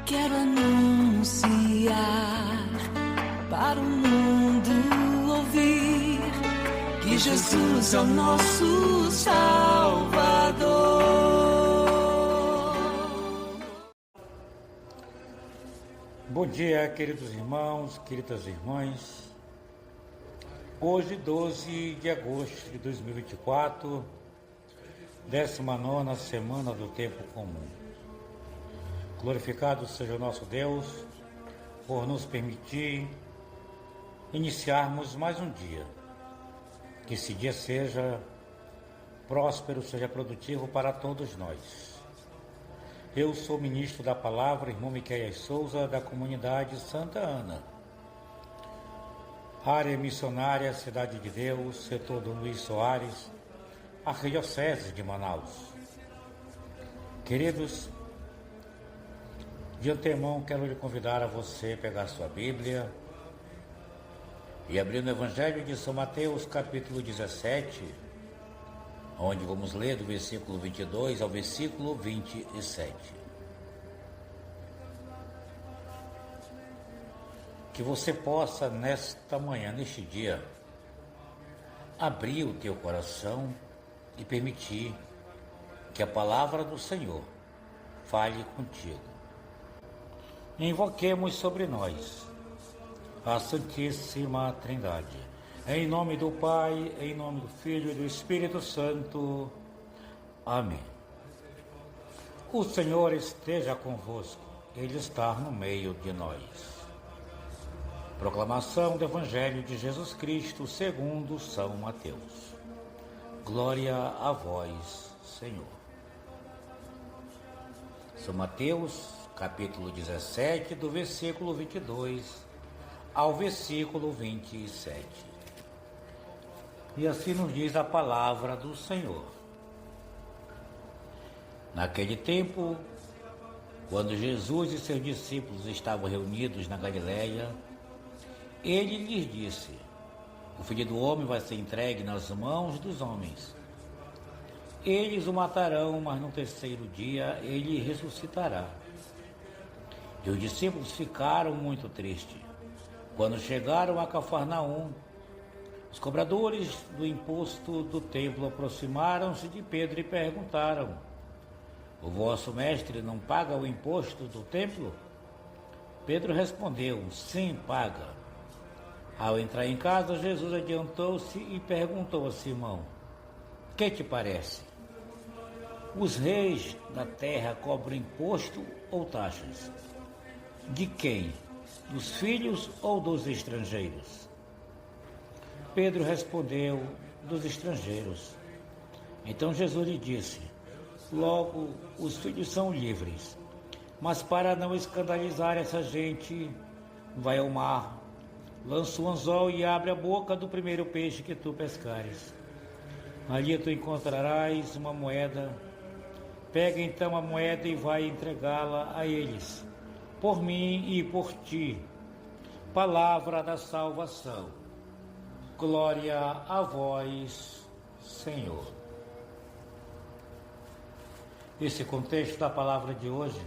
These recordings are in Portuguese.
Quero anunciar para o mundo ouvir que Jesus é o nosso Salvador. Bom dia, queridos irmãos, queridas irmãs. Hoje, 12 de agosto de 2024, 19ª semana do tempo comum. Glorificado seja o nosso Deus por nos permitir iniciarmos mais um dia. Que esse dia seja próspero, seja produtivo para todos nós. Eu sou ministro da Palavra, irmão Miqueias Souza, da comunidade Santa Ana. Área missionária, Cidade de Deus, setor do Luiz Soares, Arquidiocese de Manaus. Queridos, de antemão quero lhe convidar a você pegar sua Bíblia e abrir no Evangelho de São Mateus, capítulo 17, onde vamos ler do versículo 22 ao versículo 27. Que você possa, nesta manhã, neste dia, abrir o teu coração e permitir que a palavra do Senhor fale contigo. Invoquemos sobre nós a Santíssima Trindade. Em nome do Pai, em nome do Filho e do Espírito Santo. Amém. O Senhor esteja convosco, Ele está no meio de nós. Proclamação do Evangelho de Jesus Cristo segundo São Mateus. Glória a vós, Senhor. São Mateus, capítulo 17, do versículo 22 ao versículo 27. E assim nos diz a palavra do Senhor. Naquele tempo, quando Jesus e seus discípulos estavam reunidos na Galileia, ele lhes disse: o Filho do Homem vai ser entregue nas mãos dos homens. Eles o matarão, mas no terceiro dia ele ressuscitará. E os discípulos ficaram muito tristes. Quando chegaram a Cafarnaum, os cobradores do imposto do templo aproximaram-se de Pedro e perguntaram: o vosso mestre não paga o imposto do templo? Pedro respondeu: sim, paga. Ao entrar em casa, Jesus adiantou-se e perguntou a Simão: que te parece? Os reis da terra cobram imposto ou taxas? De quem? Dos filhos ou dos estrangeiros? Pedro respondeu: dos estrangeiros. Então Jesus lhe disse: logo, os filhos são livres. Mas para não escandalizar essa gente, vai ao mar, lança o anzol e abre a boca do primeiro peixe que tu pescares. Ali tu encontrarás uma moeda. Pega então a moeda e vai entregá-la a eles, por mim e por ti. Palavra da salvação. Glória a vós, Senhor. Esse contexto da palavra de hoje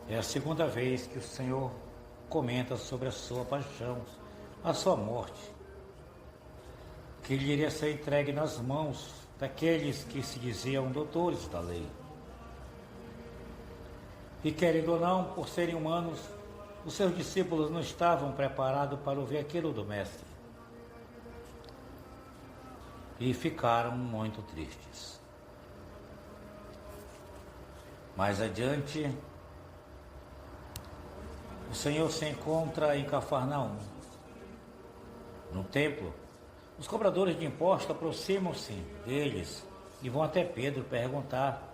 é a segunda vez que o Senhor comenta sobre a sua paixão, a sua morte, que ele iria ser entregue nas mãos daqueles que se diziam doutores da lei. E querendo ou não, por serem humanos, os seus discípulos não estavam preparados para ouvir aquilo do Mestre. E ficaram muito tristes. Mais adiante, o Senhor se encontra em Cafarnaum. No templo, os cobradores de impostos aproximam-se deles e vão até Pedro perguntar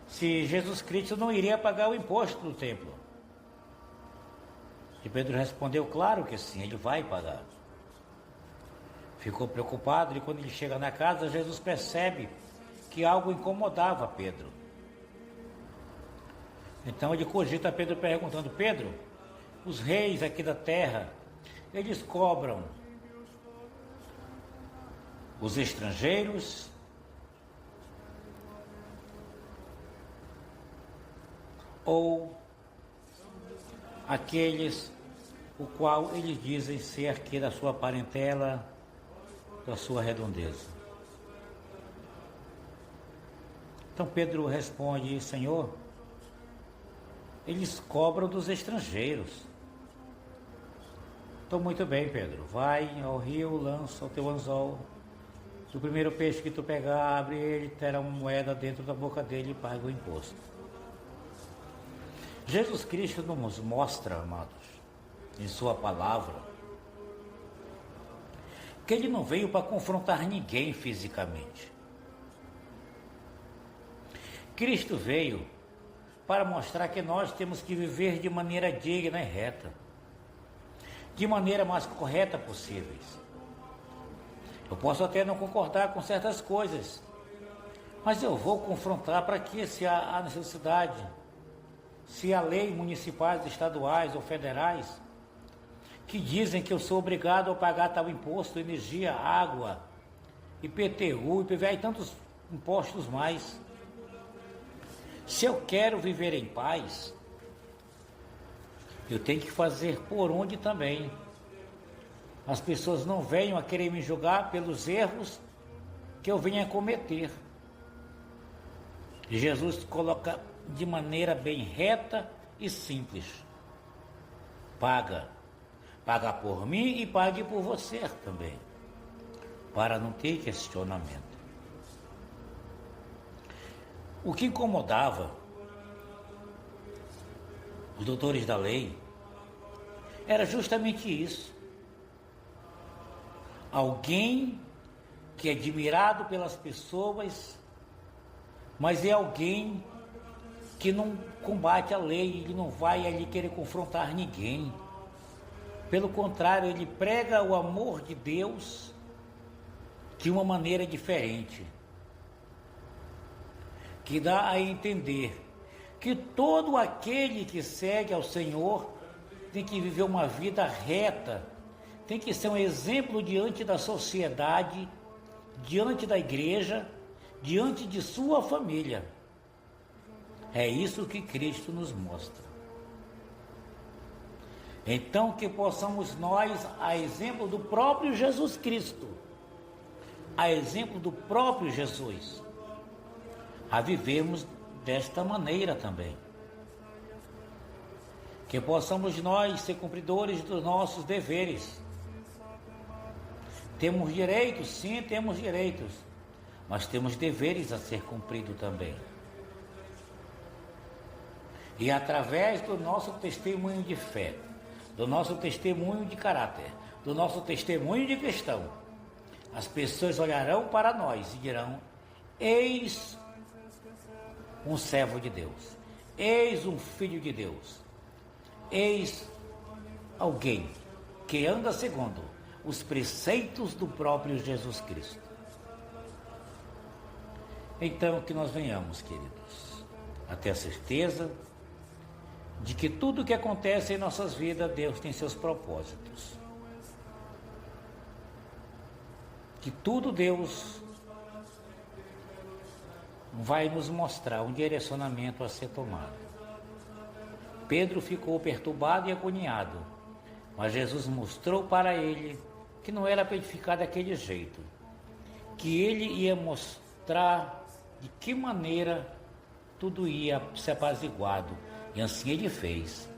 se Jesus Cristo não iria pagar o imposto do templo. E Pedro respondeu: claro que sim, ele vai pagar. Ficou preocupado e quando ele chega na casa, Jesus percebe que algo incomodava Pedro. Então ele cogita Pedro perguntando: Pedro, os reis aqui da terra, eles cobram os estrangeiros ou aqueles o qual eles dizem ser aqui da sua parentela, da sua redondeza. Então Pedro responde: Senhor, eles cobram dos estrangeiros. Então muito bem, Pedro, vai ao rio, lança o teu anzol, o primeiro peixe que tu pegar, abre ele, terá uma moeda dentro da boca dele e paga o imposto. Jesus Cristo nos mostra, amados, em sua palavra, que ele não veio para confrontar ninguém fisicamente. Cristo veio para mostrar que nós temos que viver de maneira digna e reta, de maneira mais correta possível. Eu posso até não concordar com certas coisas, mas eu vou confrontar para que, se há necessidade, se há leis municipais, estaduais ou federais que dizem que eu sou obrigado a pagar tal imposto, energia, água, IPTU, IPVA e tantos impostos mais. Se eu quero viver em paz, eu tenho que fazer por onde também as pessoas não venham a querer me julgar pelos erros que eu venha a cometer. Jesus coloca de maneira bem reta e simples: paga por mim e pague por você também, para não ter questionamento. O que incomodava os doutores da lei era justamente isso. Alguém que é admirado pelas pessoas, mas é alguém que não combate a lei, ele não vai ali querer confrontar ninguém. Pelo contrário, ele prega o amor de Deus de uma maneira diferente, que dá a entender que todo aquele que segue ao Senhor tem que viver uma vida reta, tem que ser um exemplo diante da sociedade, diante da igreja, diante de sua família. É isso que Cristo nos mostra. Então, que possamos nós, a exemplo do próprio Jesus Cristo, a exemplo do próprio Jesus, a vivermos desta maneira também. Que possamos nós ser cumpridores dos nossos deveres. Temos direitos, sim, temos direitos, mas temos deveres a ser cumpridos também. E através do nosso testemunho de fé, do nosso testemunho de caráter, do nosso testemunho de cristão, as pessoas olharão para nós e dirão: eis um servo de Deus, eis um filho de Deus, eis alguém que anda segundo os preceitos do próprio Jesus Cristo. Então, que nós venhamos, queridos, a ter a certeza de que tudo que acontece em nossas vidas, Deus tem seus propósitos. Que tudo Deus vai nos mostrar um direcionamento a ser tomado. Pedro ficou perturbado e agoniado, mas Jesus mostrou para ele que não era para ele ficar daquele jeito, que ele ia mostrar de que maneira tudo ia ser apaziguado, e assim ele fez.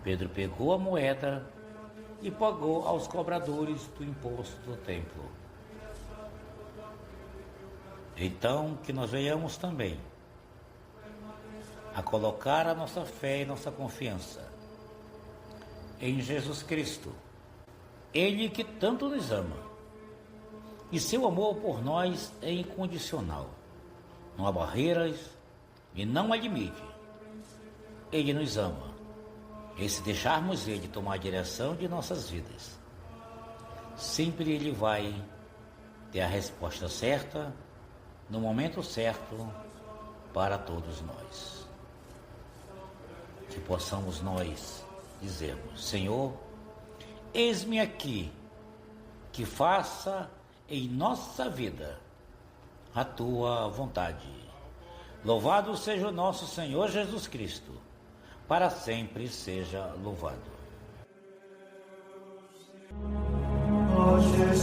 Pedro pegou a moeda e pagou aos cobradores do imposto do templo. Então, que nós venhamos também a colocar a nossa fé e nossa confiança em Jesus Cristo, Ele que tanto nos ama, e seu amor por nós é incondicional, não há barreiras e não há limite. Ele nos ama, e se deixarmos Ele tomar a direção de nossas vidas, sempre Ele vai ter a resposta certa, no momento certo, para todos nós. Que possamos nós dizermos: Senhor, eis-me aqui, que faça em nossa vida a Tua vontade. Louvado seja o nosso Senhor Jesus Cristo, para sempre seja louvado. Hoje